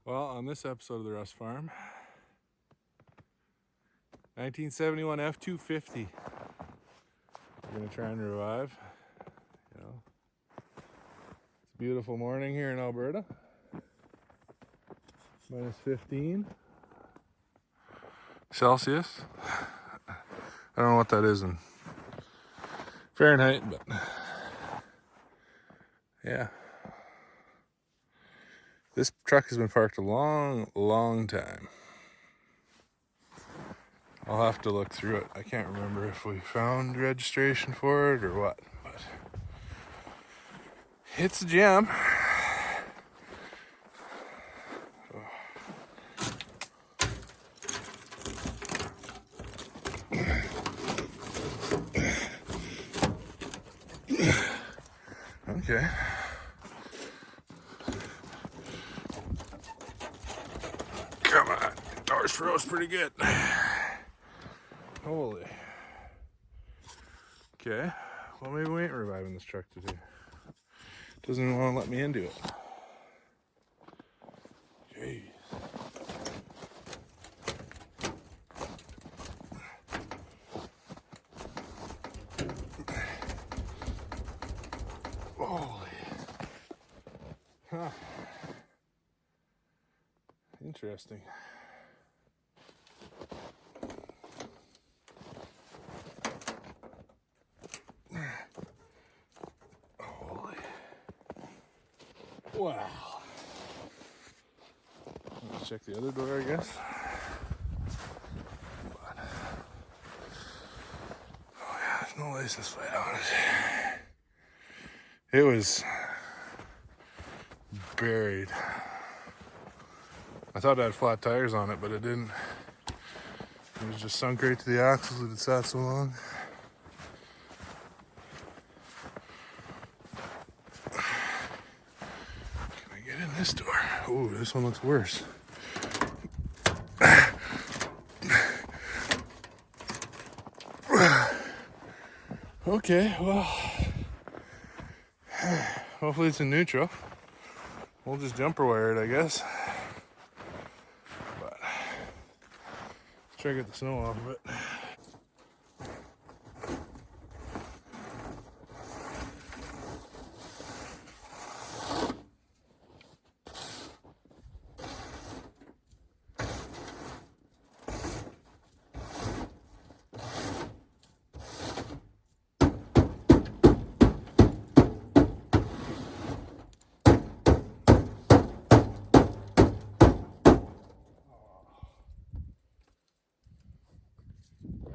Well, on this episode of the Rust Farm, 1971 F250. We're gonna try and revive. You know, it's a beautiful morning here in Alberta. Minus 15 Celsius. I don't know what that is in Fahrenheit, but yeah. This truck has been parked a long time. I'll have to look through it. I can't remember if we found registration for it or what, but it's a gem. Okay. Come on. Doors froze pretty good. Holy. Okay. Well, maybe we ain't reviving this truck today. Doesn't even want to let me into it. Jeez. Holy. Huh. Interesting. Holy. Wow. Let's check the other door, I guess. But, oh yeah, there's no license plate on it. It was buried. I thought it had flat tires on it, but it didn't. It was just sunk right to the axles. It had sat so long. Can I get in this door? Ooh, this one looks worse. Okay, well, hopefully it's in neutral. We'll just jumper wire it, I guess. But let's try to get the snow off of it.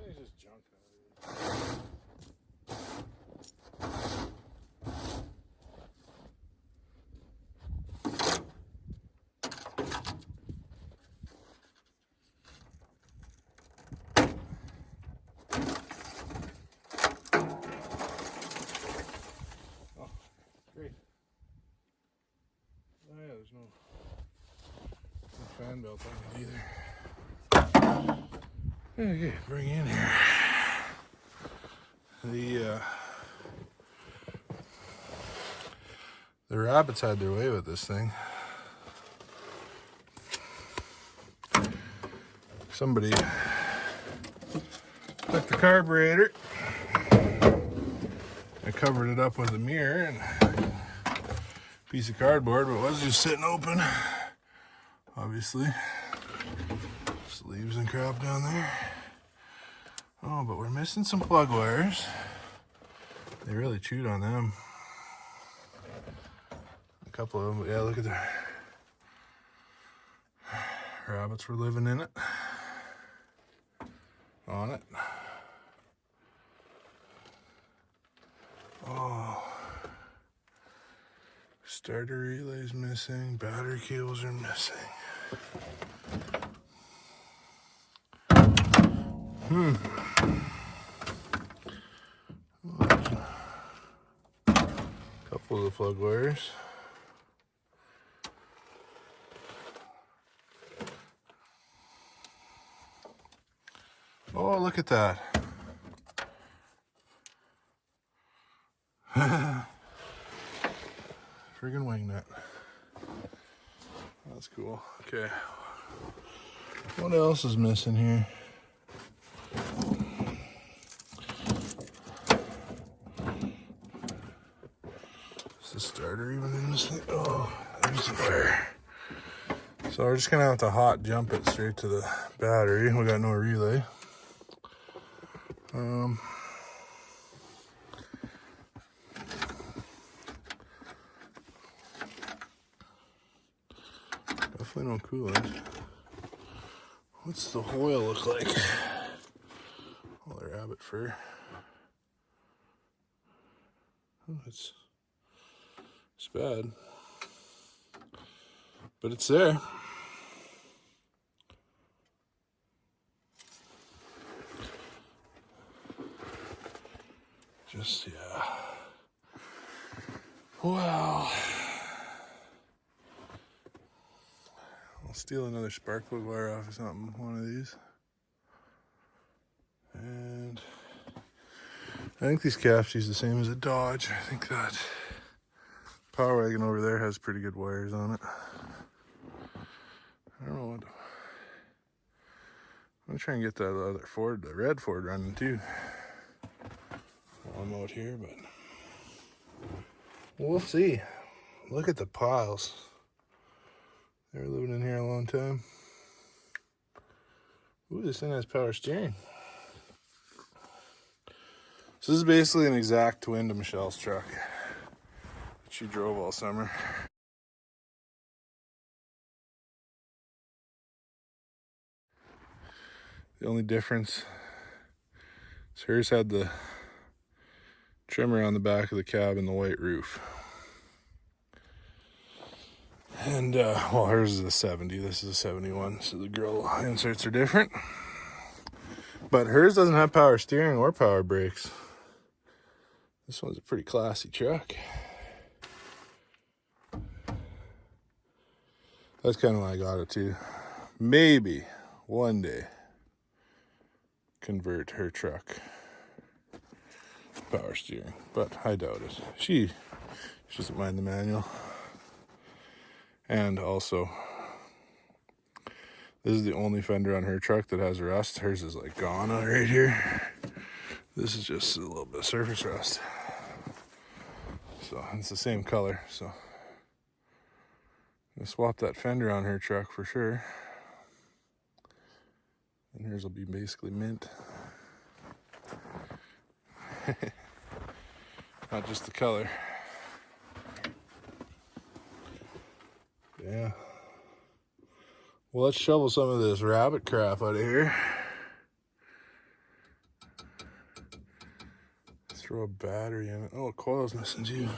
It's just junk out of here. Oh, great. Oh yeah, there's no fan belt on it either. Okay, bring in here. The rabbits had their way with this thing. Somebody took the carburetor and covered it up with a mirror and a piece of cardboard, but it was just sitting open. Obviously. Just leaves and crap down there. Oh, but we're missing some plug wires. They really chewed on them. A couple of them, but yeah, look at the rabbits were living in it. On it. Oh. Starter relay's missing. Battery cables are missing. Couple of the plug wires. Oh, look at that. Friggin' wing nut. That's cool. Okay. What else is missing here? Is the starter even in this thing? Oh, there's the fire. So we're just gonna have to hot jump it straight to the battery. We got no relay. Definitely no coolant. What's the oil look like? Oh, the rabbit fur. Oh, it's bad, but it's there. Just, yeah. Wow. I'll steal another spark plug wire off of something, one of these. And I think these caps use the same as a Dodge. I think that Power Wagon over there has pretty good wires on it. I don't know what. I'm gonna try and get that other Ford, the red Ford, running too while I'm out here, but we'll see. Look at the piles. They were living in here a long time. Ooh, this thing has power steering. So this is basically an exact twin to Michelle's truck that she drove all summer. The only difference is hers had the trimmer on the back of the cab and the white roof. And, well, hers is a 70, this is a 71, so the grill inserts are different. But hers doesn't have power steering or power brakes. This one's a pretty classy truck. That's kind of why I got it too. Maybe one day convert her truck to power steering, but I doubt it. She doesn't mind the manual. And also, this is the only fender on her truck that has rust. Hers is like gone right here. This is just a little bit of surface rust. So it's the same color, so I'm gonna swap that fender on her truck for sure. And hers will be basically mint. Not just the color. Yeah. Well, let's shovel some of this rabbit crap out of here. Throw a battery in it. Oh, a coil's missing too.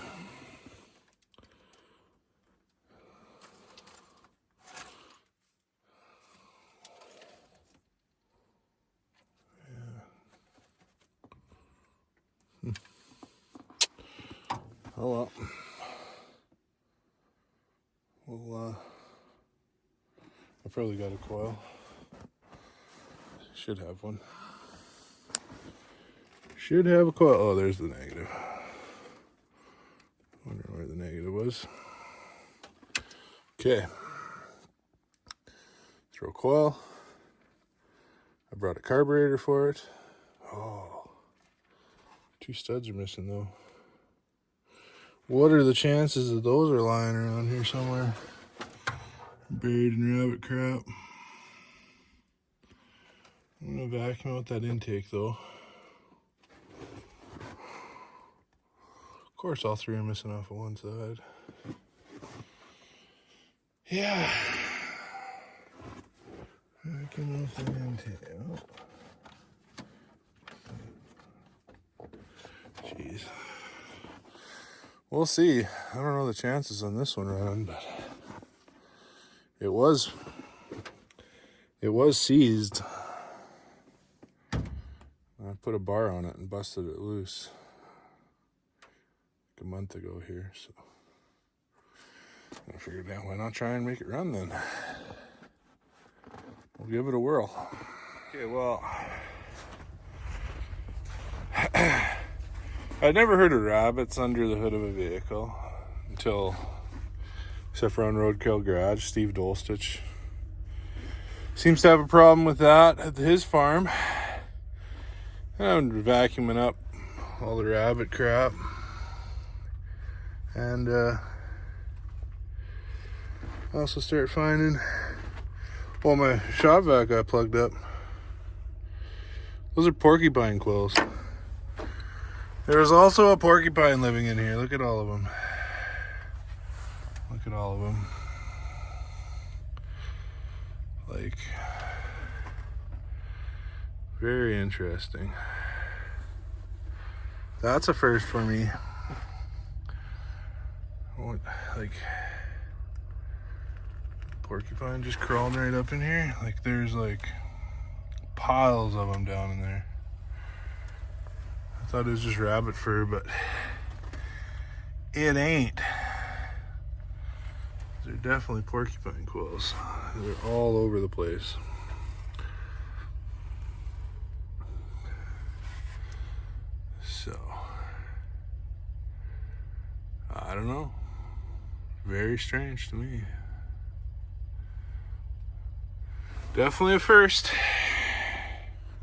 Yeah. Oh well. Well, I probably got a coil. Should have one. Should have a coil. Oh, there's the negative. Wonder where the negative was. Okay. Throw a coil. I brought a carburetor for it. Oh. 2 studs are missing though. What are the chances that those are lying around here somewhere? Buried in rabbit crap. I'm gonna vacuum out that intake though. Of course all 3 are missing off of one side. Yeah. Vacuum out that intake. Jeez. We'll see. I don't know the chances on this one running, but it was seized. I put a bar on it and busted it loose like a month ago here, so I figured, why not try and make it run then? We'll give it a whirl. Okay, well, I'd never heard of rabbits under the hood of a vehicle until except for on Roadkill Garage. Steve Dolstich seems to have a problem with that at his farm. I'm vacuuming up all the rabbit crap. And I also start finding, well, my shop vac got plugged up. Those are porcupine quills. There's also a porcupine living in here. Look at all of them. Look at all of them. Like, very interesting. That's a first for me. What, like, porcupine just crawled right up in here. Like, there's like piles of them down in there. I thought it was just rabbit fur, but it ain't. They're definitely porcupine quills. They're all over the place. So, I don't know. Very strange to me. Definitely a first.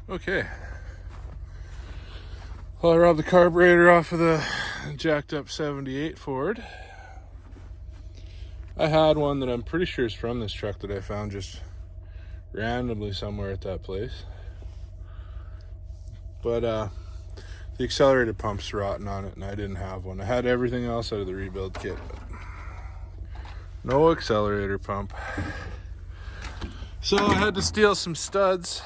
Okay. Well, I robbed the carburetor off of the jacked up 78 Ford. I had one that I'm pretty sure is from this truck that I found just randomly somewhere at that place. But the accelerator pump's rotten on it, and I didn't have one. I had everything else out of the rebuild kit, but no accelerator pump. So I had to steal some studs.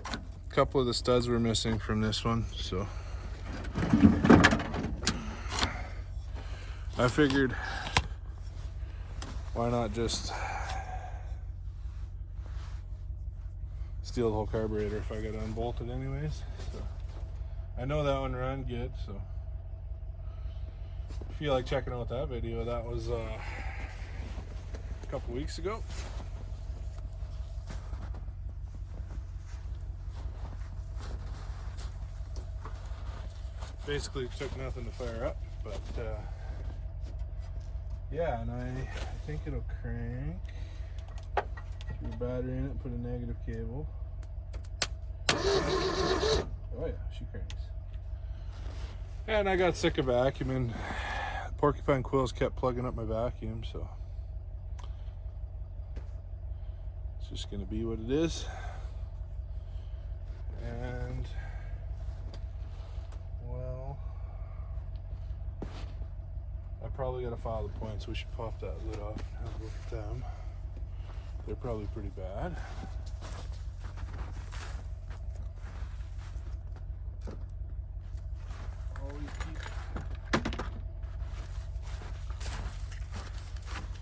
A couple of the studs were missing from this one, so I figured, why not just steal the whole carburetor if I got unbolted anyways. So I know that one ran good, so if you feel like checking out that video, that was a couple weeks ago. Basically took nothing to fire up, but yeah, and I think it'll crank. Threw a battery in it, put a negative cable. Oh yeah, she cranks. And I got sick of vacuuming. Porcupine quills kept plugging up my vacuum, so it's just gonna be what it is. And well, I probably gotta file the points. We should pop that lid off and have a look at them. They're probably pretty bad.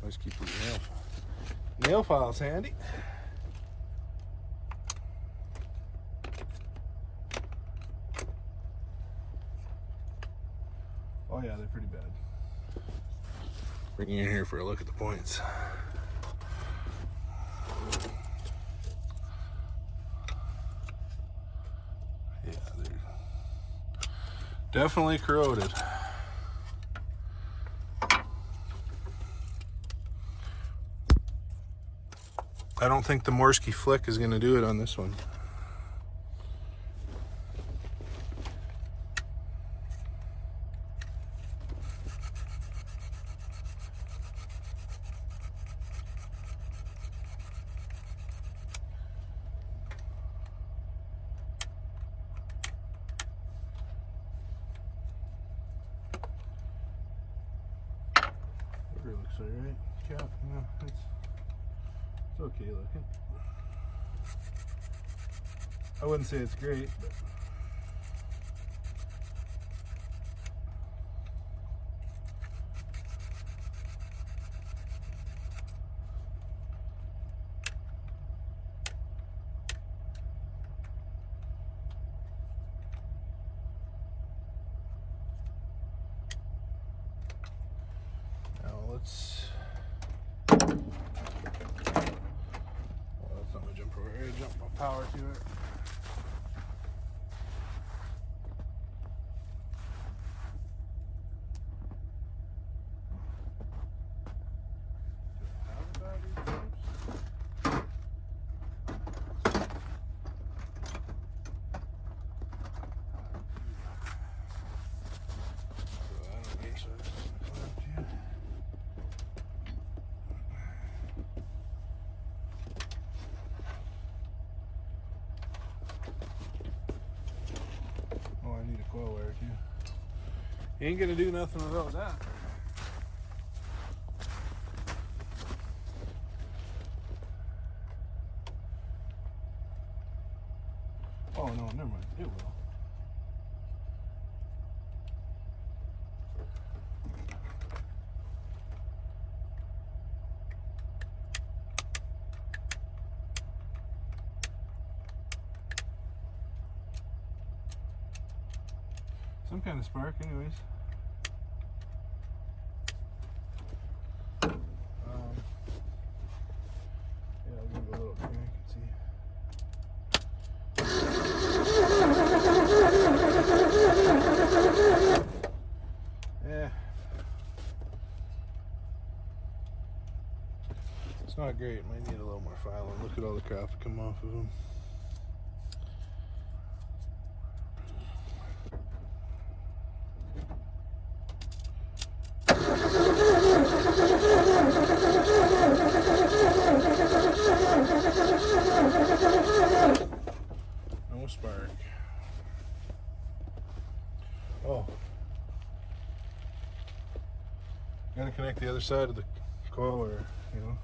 Always keep your nail files handy. Oh yeah, they're pretty bad. Bring you in here for a look at the points. Yeah, they're definitely corroded. I don't think the Morsky flick is going to do it on this one. It looks alright. Cap, no, it's okay looking. I wouldn't say it's great, but now let's. That's not my jumper. We're gonna jump my power to it. You ain't gonna do nothing without that. Oh no, never mind. It will. Some kind of spark, anyways. Yeah, I'll give it a little crank and see. Yeah. It's not great. Might need a little more filing. Look at all the crap that come off of them. No spark. Oh. Gotta connect the other side of the coil wire, you know.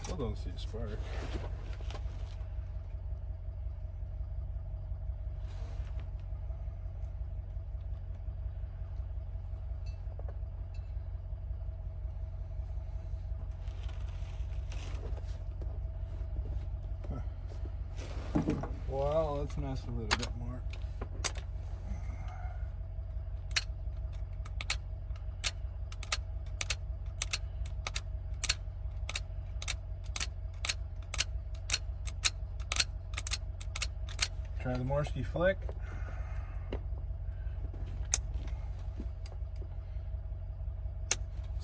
Still don't see a spark. Well, let's mess with it a bit more. Try the Morski flick.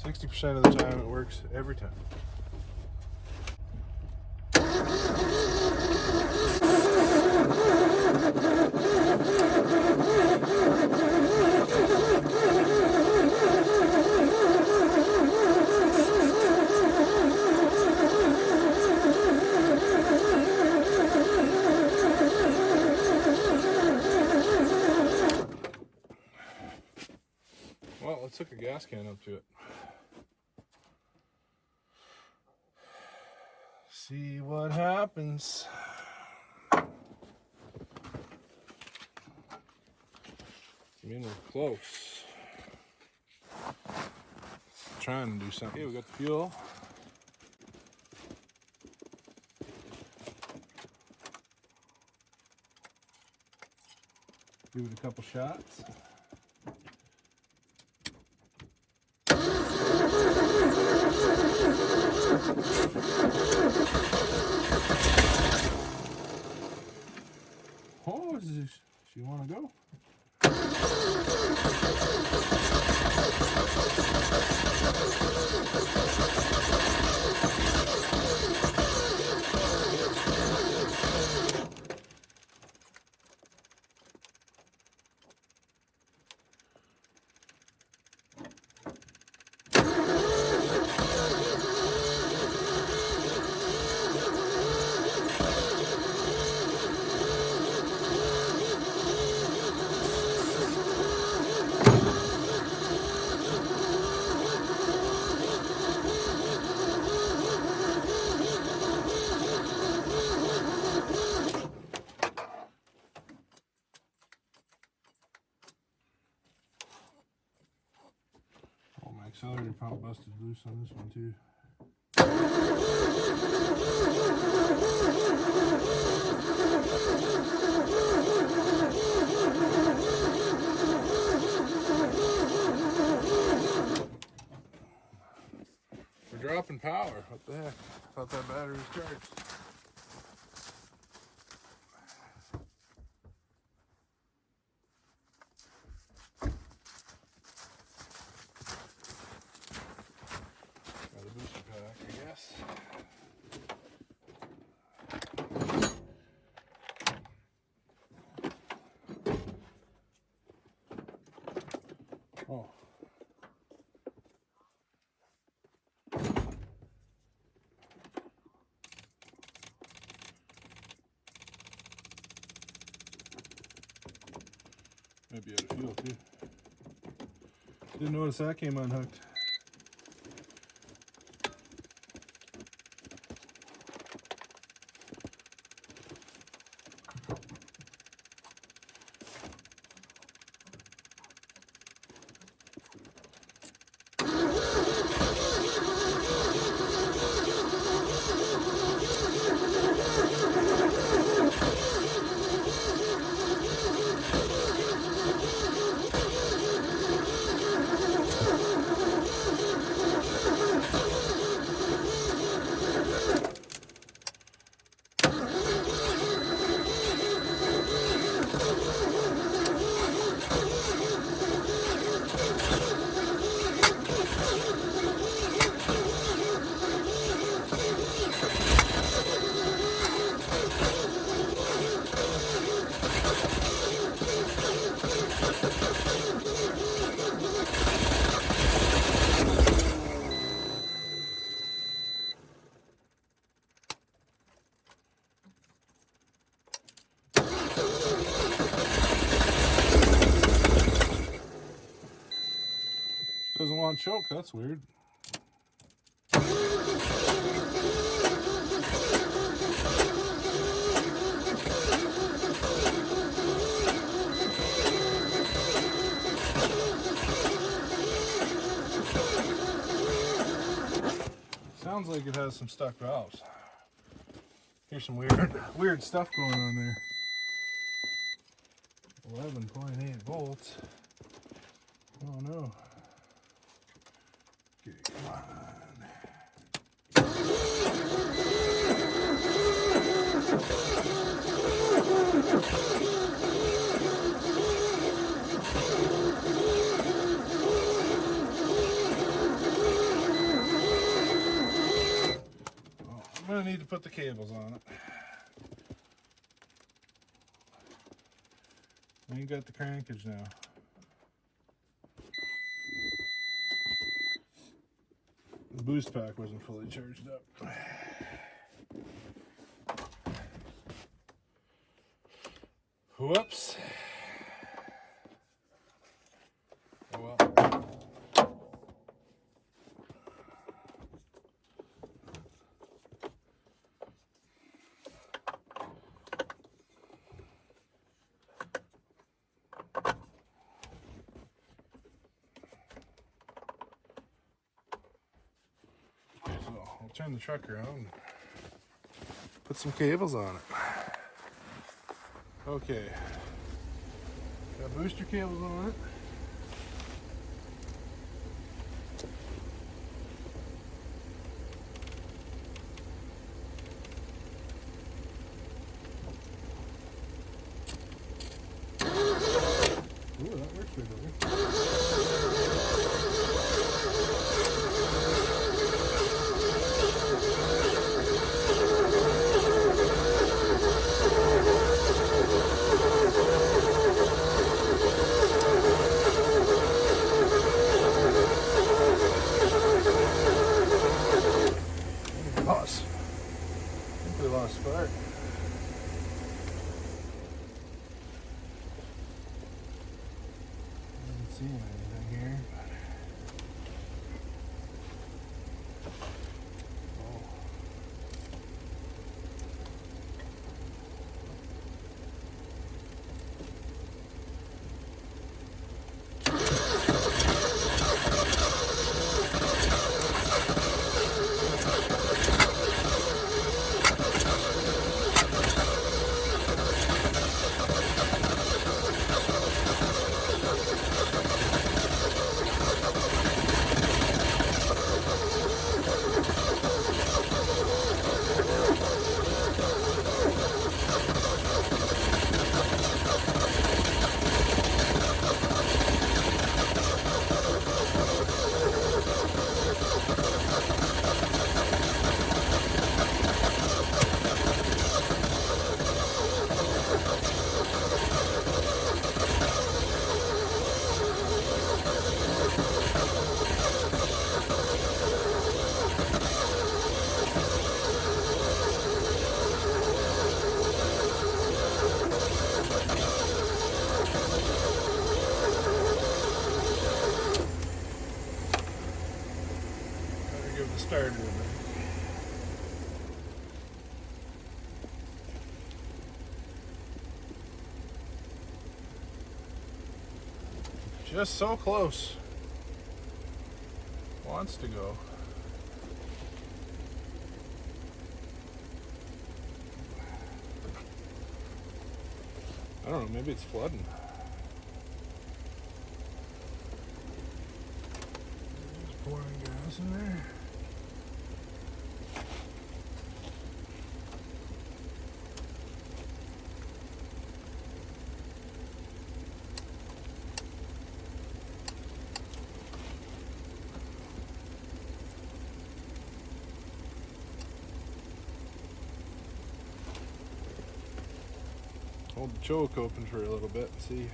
%60 of the time it works every time. Well, let's hook a gas can up to it. See what happens. I mean, we're close. Trying to do something. Okay, we got the fuel. Give it a couple shots. Oh, does she want to go? Accelerator pump busted loose on this one too. We're dropping power. What the heck? I thought that battery was charged. Oh. Might be out of fuel too. Didn't notice that came unhooked. Doesn't want to choke, that's weird. Sounds like it has some stuck valves. Here's some weird stuff going on there. 11.8 volts. Oh no. Okay, come on. Well, I'm gonna need to put the cables on it. I ain't got the crankage now. The boost pack wasn't fully charged up. Whoops. Oh well. So I'll turn the truck around and put some cables on it. Okay, got booster cables on it. Ooh, that works pretty good. I think we lost spark. I haven't seen anything here. Just so close. Wants to go. I don't know, maybe it's flooding. Just pouring gas in there. Hold the choke open for a little bit and see.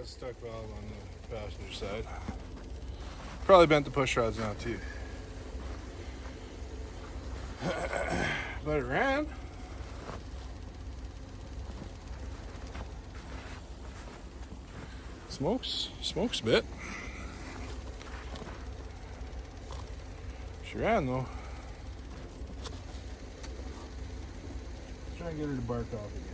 Stuck valve on the passenger side. Probably bent the push rods now too. But it ran. Smokes a bit. She ran though. Let's try and get her to bark off again.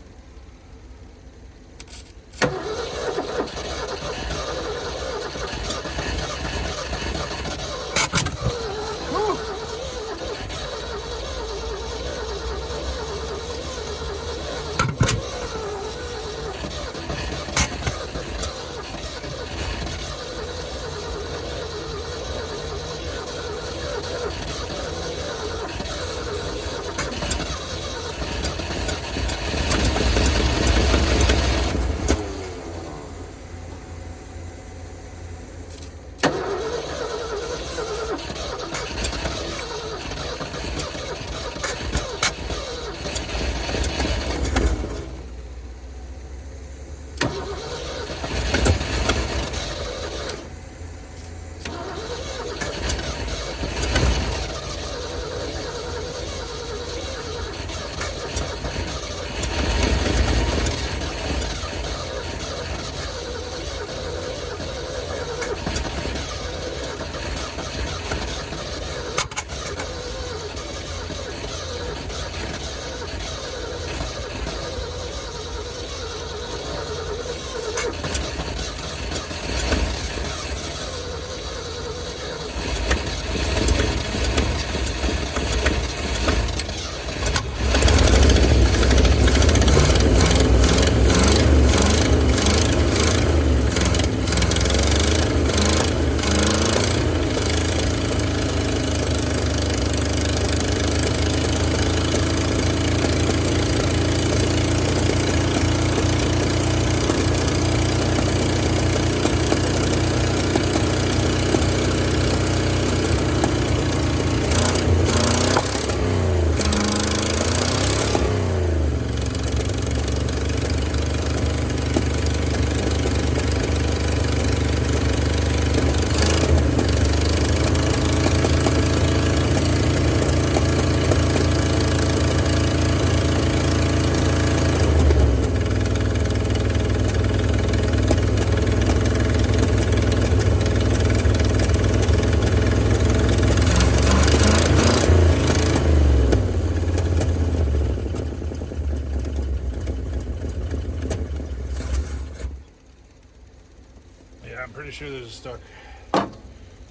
pretty sure there's a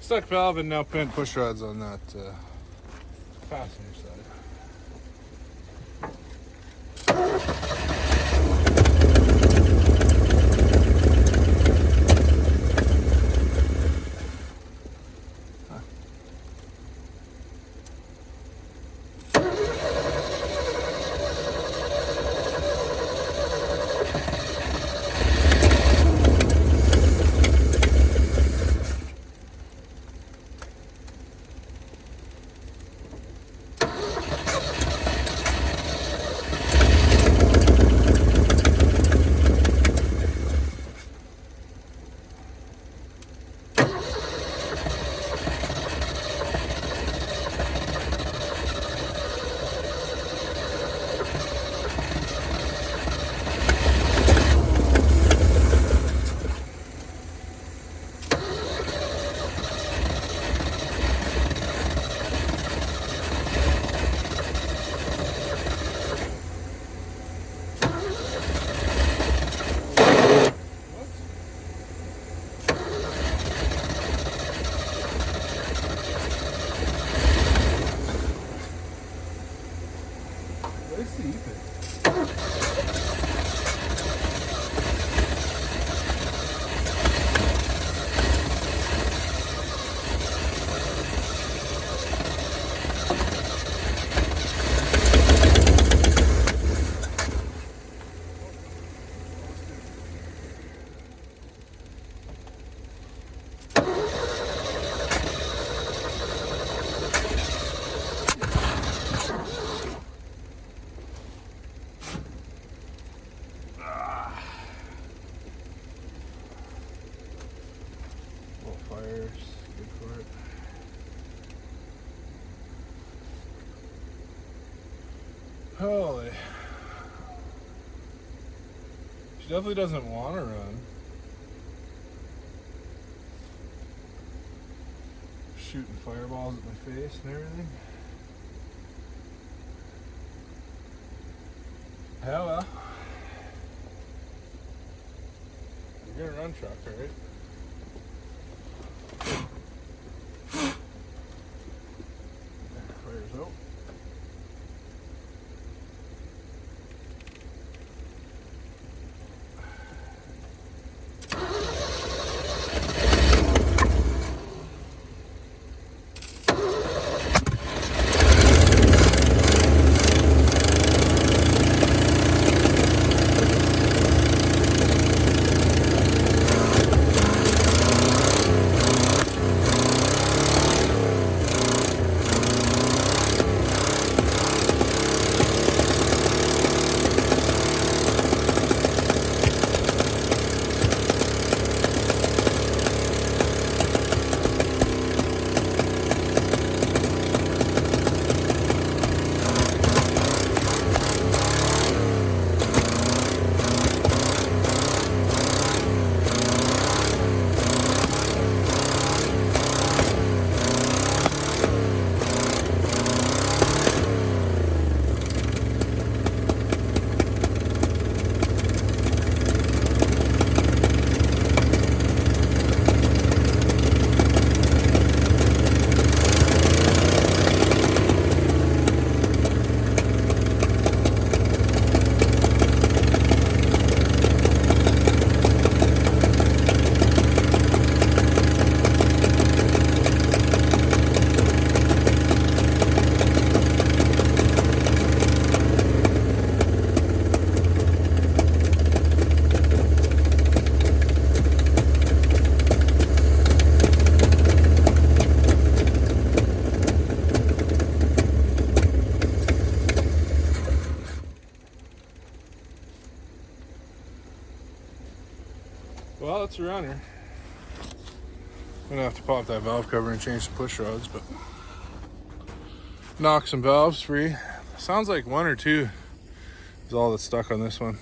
stuck valve and now bent push rods on that passenger side. Good for it. Holy. She definitely doesn't want to run. Shooting fireballs at my face and everything. Hell well. You're gonna run truck, right? Fires out. Well, it's a runner. I'm gonna have to pop that valve cover and change the push rods, but knock some valves free. Sounds like one or two is all that's stuck on this one.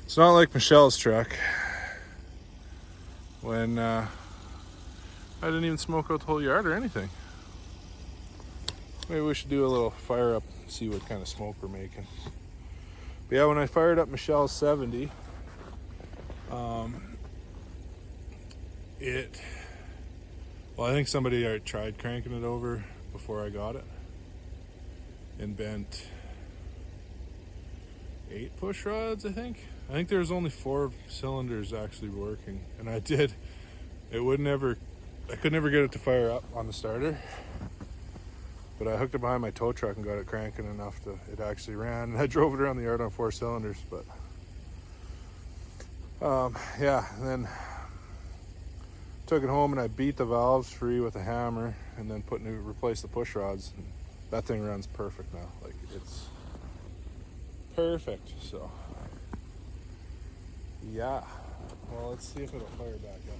It's not like Michelle's truck when I didn't even smoke out the whole yard or anything. Maybe we should do a little fire up and see what kind of smoke we're making. But yeah, when I fired up Michelle's 70, Well, I think somebody tried cranking it over before I got it and bent 8 push rods, I think. I think there was only 4 cylinders actually working, and I could never get it to fire up on the starter. But I hooked it behind my tow truck and got it cranking enough that it actually ran. And I drove it around the yard on 4 cylinders, but yeah, and then took it home and I beat the valves free with a hammer and then replaced the push rods. And that thing runs perfect now. Like, it's perfect. So yeah, well, let's see if it'll fire back up.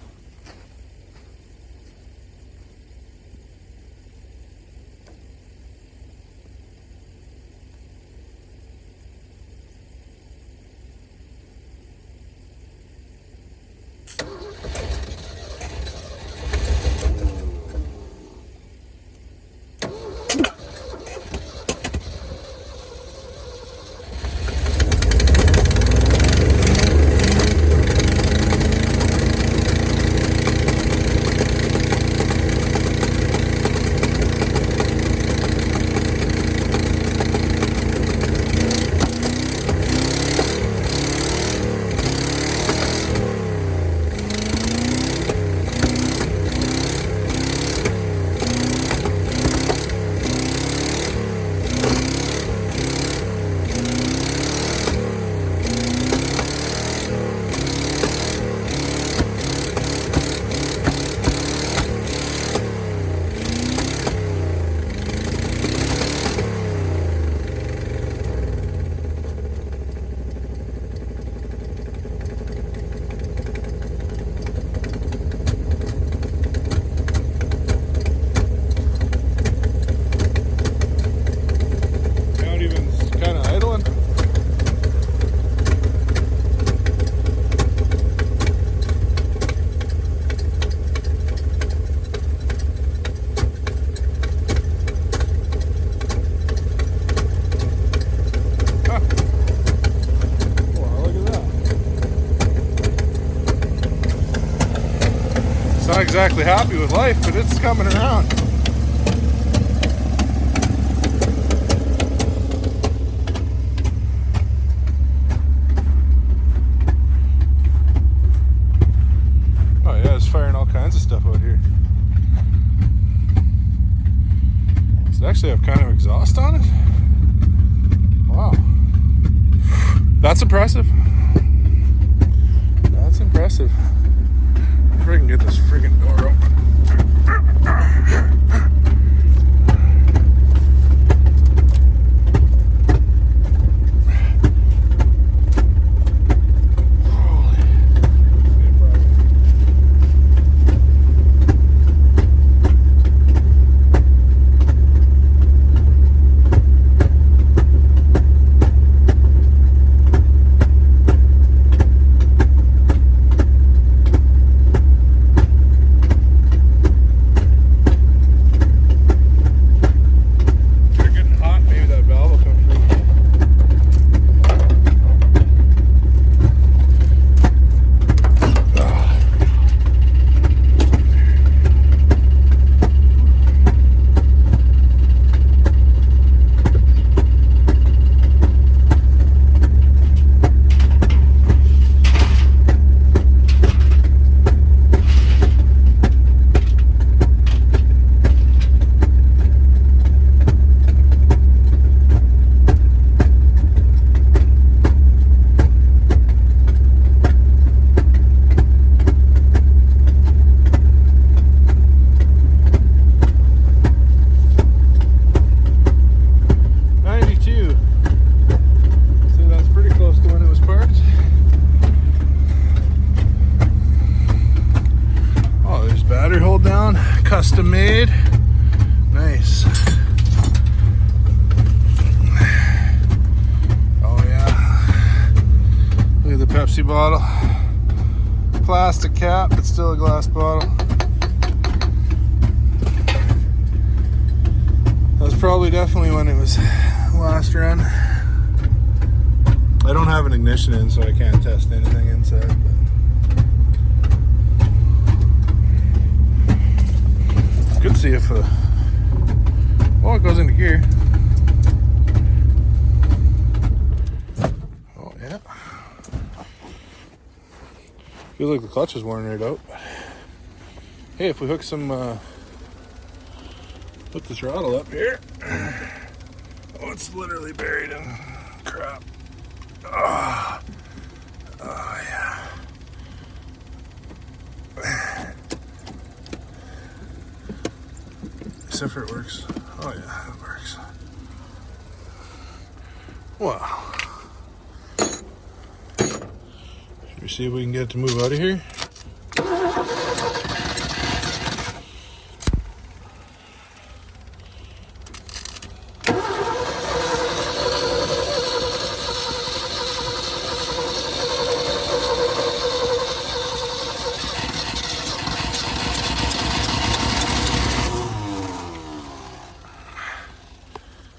Not exactly happy with life, but it's coming around. Oh yeah, it's firing all kinds of stuff out here. Does it actually have kind of exhaust on it? Wow. That's impressive. That's impressive. If I can get this friggin' door open. Custom made. Nice. Oh yeah. Look at the Pepsi bottle. Plastic cap, but still a glass bottle. That was probably definitely when it was last run. I don't have an ignition in, so I can't test anything inside. But Should see if well, it goes into gear. Oh yeah. Feels like the clutch is worn right out. Hey, if we hook some hook the throttle up here. Oh, it's literally buried in crap. Oh, oh yeah. Except for it works. Oh yeah, it works. Wow. Should we see if we can get it to move out of here?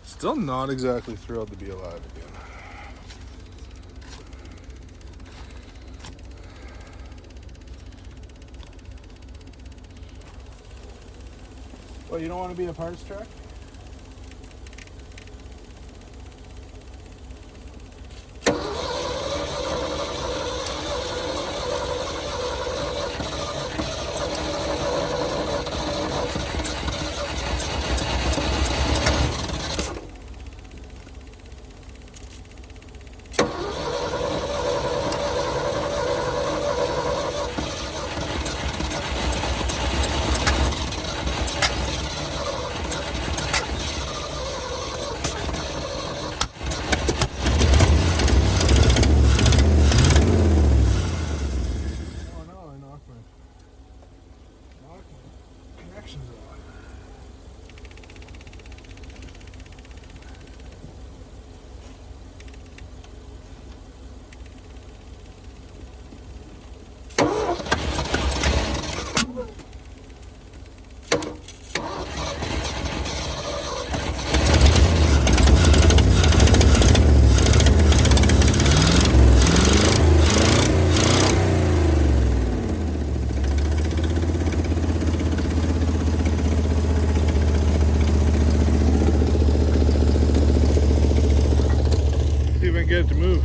Still not exactly thrilled to be alive again. Well, you don't want to be a parts truck? Get it to move.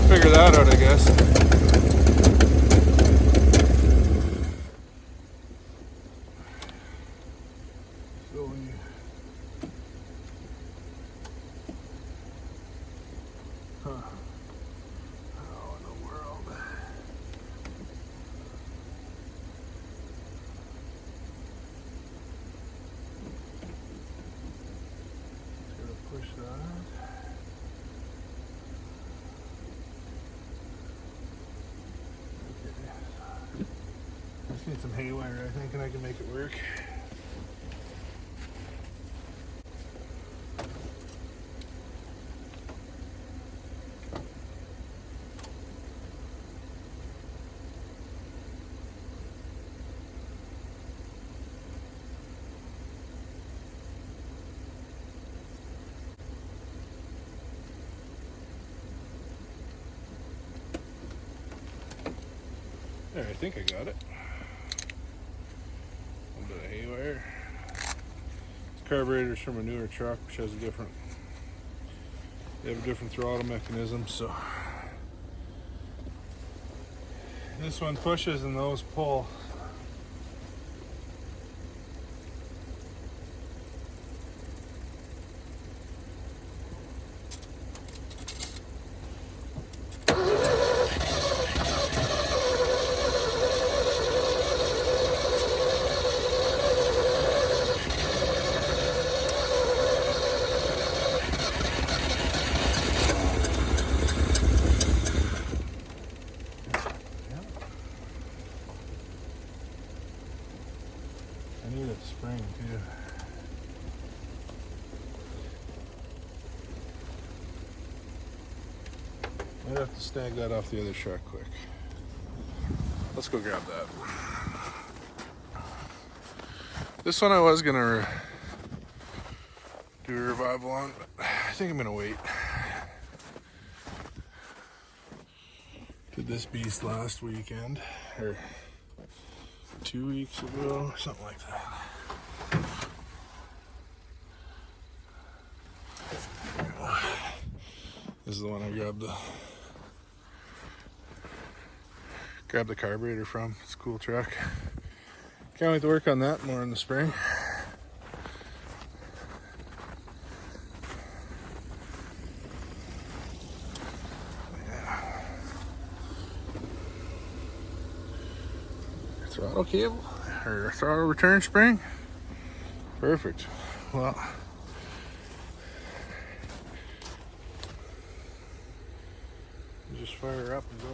Figure that out, I guess. So when you... Huh. How in the world? Just gotta push that. Just need some haywire, I think, and I can make it work. There, I think I got it. A little bit of haywire. This carburetor's from a newer truck, which has a different, they have a different throttle mechanism, so this one pushes and those pull. have to snag that off the other truck quick. Let's go grab that. This one I was gonna do a revival on, but I think I'm gonna wait. Did this beast last weekend, or 2 weeks ago, something like that. This is the one I grabbed the carburetor from. It's a cool truck. Can't wait to work on that more in the spring. Yeah. Throttle cable or throttle return spring. Perfect. Well, just fire up and go.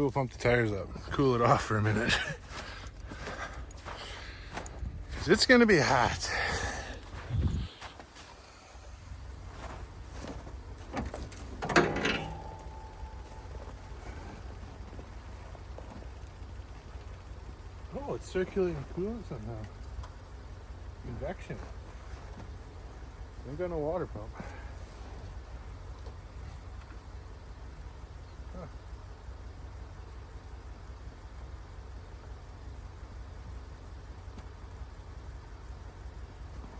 we'll pump the tires up, cool it off for a minute. 'Cause it's gonna be hot. Oh, it's circulating coolant somehow. Convection. Ain't got no water pump. Huh.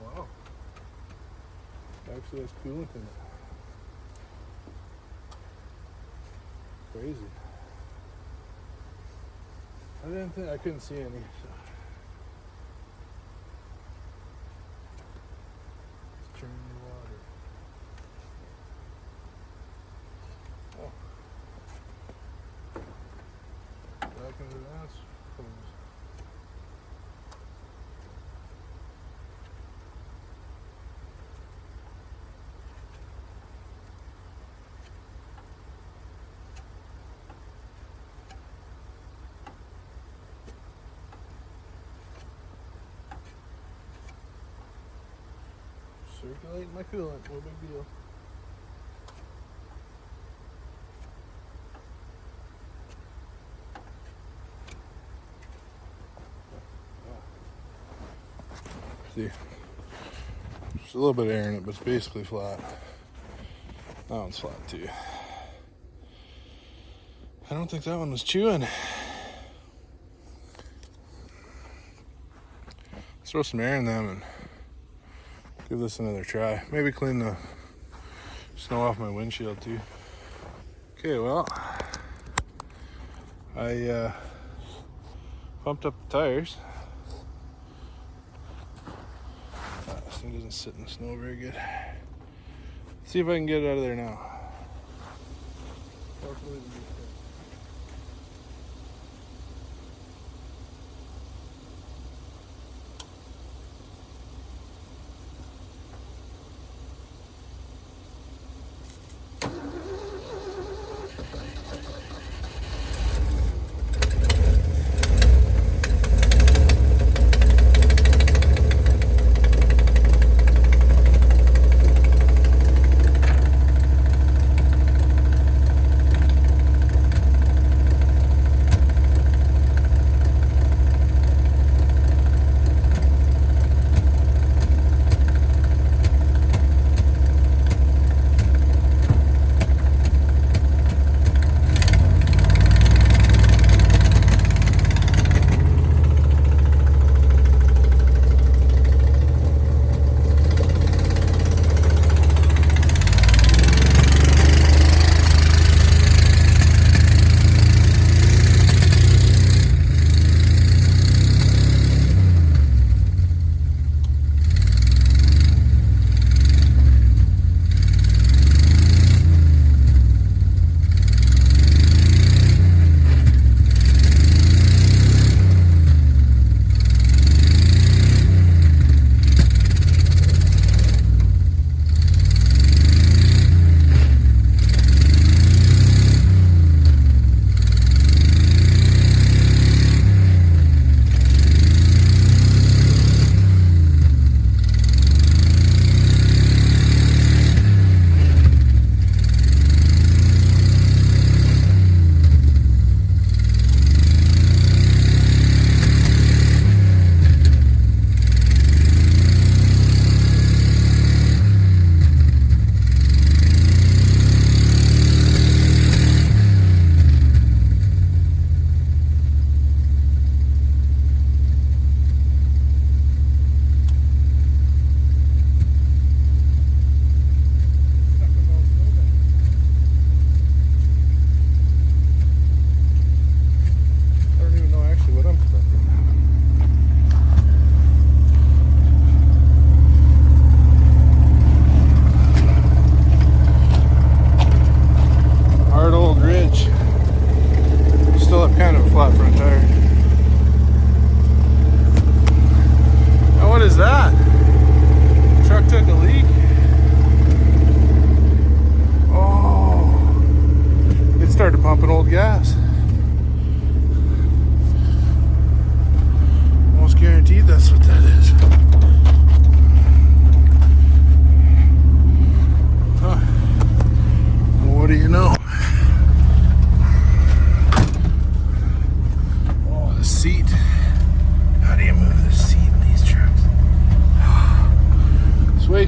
Wow. Actually has coolant in it. Crazy. I couldn't see any. So. Let's turn the water. Oh. Back into that. Circulating my coolant, no big deal. See, there's a little bit of air in it, but it's basically flat. That one's flat too. I don't think that one was chewing. Let's throw some air in them and give this another try. Maybe clean the snow off my windshield too. Okay, well, I pumped up the tires. This thing doesn't sit in the snow very good. Let's see if I can get it out of there now. Hopefully it'll be good.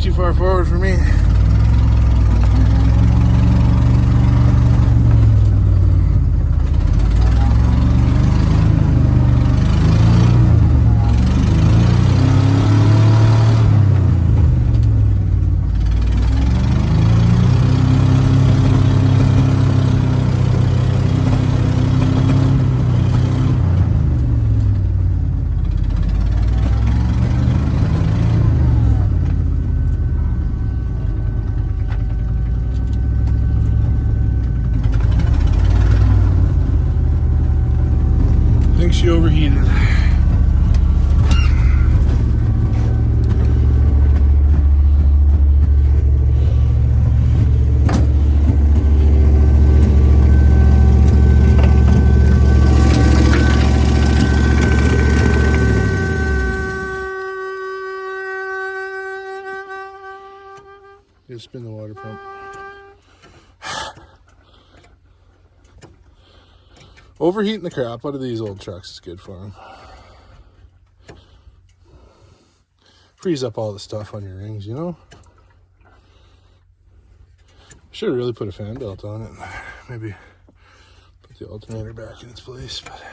too far forward for me. She overheated. Just spin the water pump. Overheating the crap out of these old trucks is good for them. Frees up all the stuff on your rings, you know? Should have really put a fan belt on it. Maybe put the alternator back in its place, but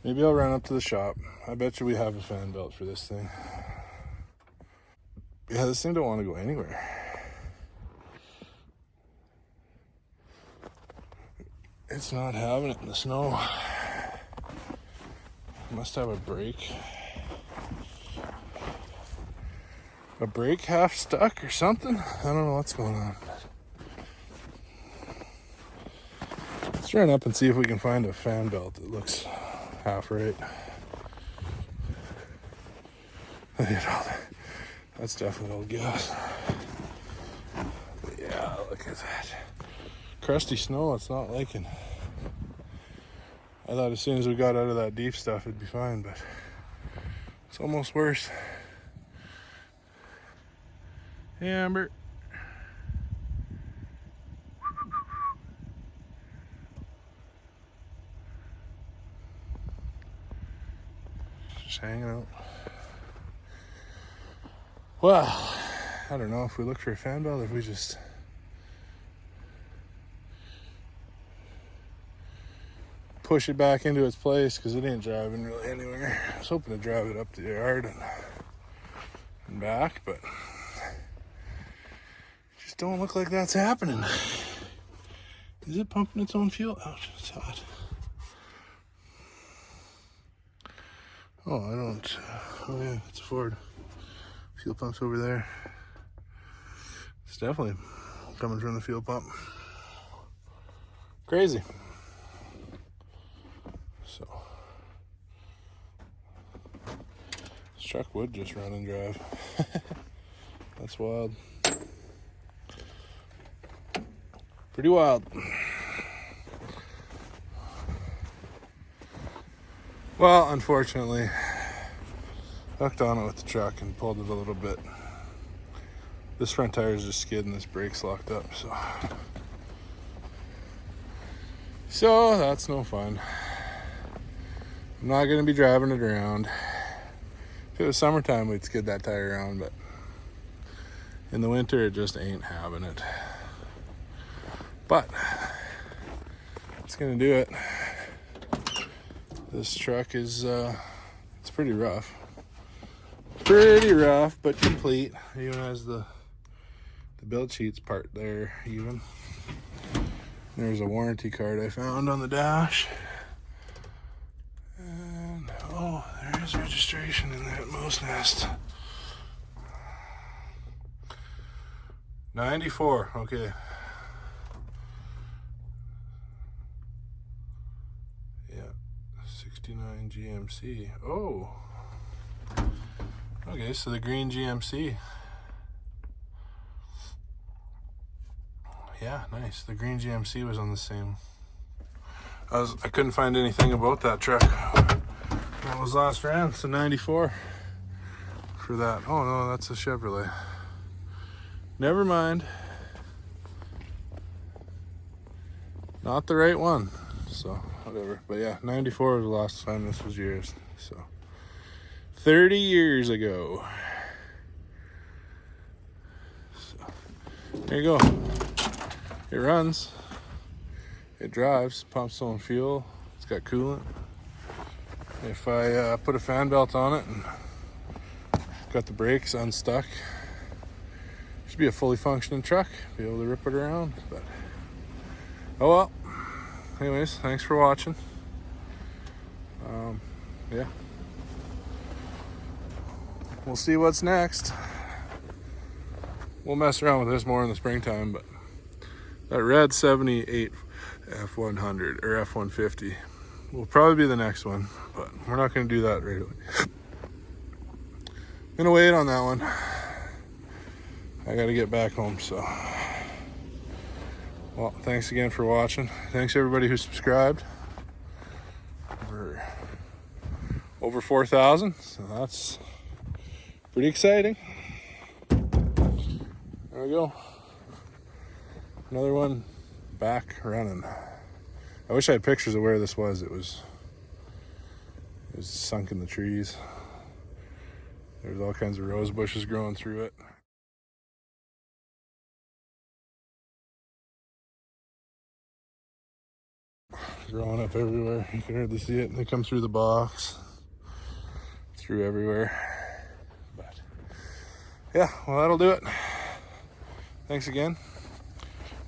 maybe I'll run up to the shop. I bet you we have a fan belt for this thing. Yeah, this thing don't want to go anywhere. It's not having it in the snow. Must have a brake. A brake half stuck or something? I don't know what's going on. Let's run up and see if we can find a fan belt that looks half right. Look at all that. That's definitely old gas. But yeah, look at that. Crusty snow, it's not liking. I thought as soon as we got out of that deep stuff it'd be fine, but it's almost worse. Hey Amber. Just hanging out. Well, I don't know if we look for a fan belt or if we just push it back into its place, because it ain't driving really anywhere. I was hoping to drive it up the yard and back, but just don't look like that's happening. Is it pumping its own fuel? Ouch, it's hot. Oh, I don't. Oh yeah, it's a Ford. Fuel pump's over there. It's definitely coming from the fuel pump. Crazy. So this truck would just run and drive. That's wild. Pretty wild. Well, unfortunately, hooked on it with the truck and pulled it a little bit. This front tire is just skid and this brake's locked up, so that's no fun. I'm not gonna be driving it around. If it was summertime, we'd skid that tire around, but in the winter, it just ain't having it. But it's gonna do it. This truck is, it's pretty rough. Pretty rough, but complete. It even has the build sheets part there, even. There's a warranty card I found on the dash. And, oh, there is registration in that mouse nest. 94, okay. Yeah, 69 GMC. Oh. Okay, so the green GMC. Yeah, nice. The green GMC was on the same. I couldn't find anything about that truck. That was last ran, so 94 for that. Oh no, that's a Chevrolet. Never mind. Not the right one. So whatever. But yeah, 94 was the last time this was yours. So 30 years ago. So, there you go. It runs. It drives, pumps its own fuel. It's got coolant. If I put a fan belt on it and got the brakes unstuck, should be a fully functioning truck. Be able to rip it around. But oh well. Anyways, thanks for watching. Yeah. We'll see what's next. We'll mess around with this more in the springtime, but that red 78 F100 or F150 will probably be the next one, but we're not going to do that right away. I'm going to wait on that one. I got to get back home, so. Well, thanks again for watching. Thanks everybody who subscribed. We're over 4,000, so that's pretty exciting. There we go. Another one back running. I wish I had pictures of where this was. It was sunk in the trees. There's all kinds of rose bushes growing through it. Growing up everywhere. You can hardly see it. They come through the box, through everywhere. But yeah, well, that'll do it. Thanks again.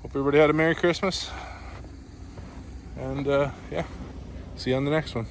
Hope everybody had a Merry Christmas. And yeah, see you on the next one.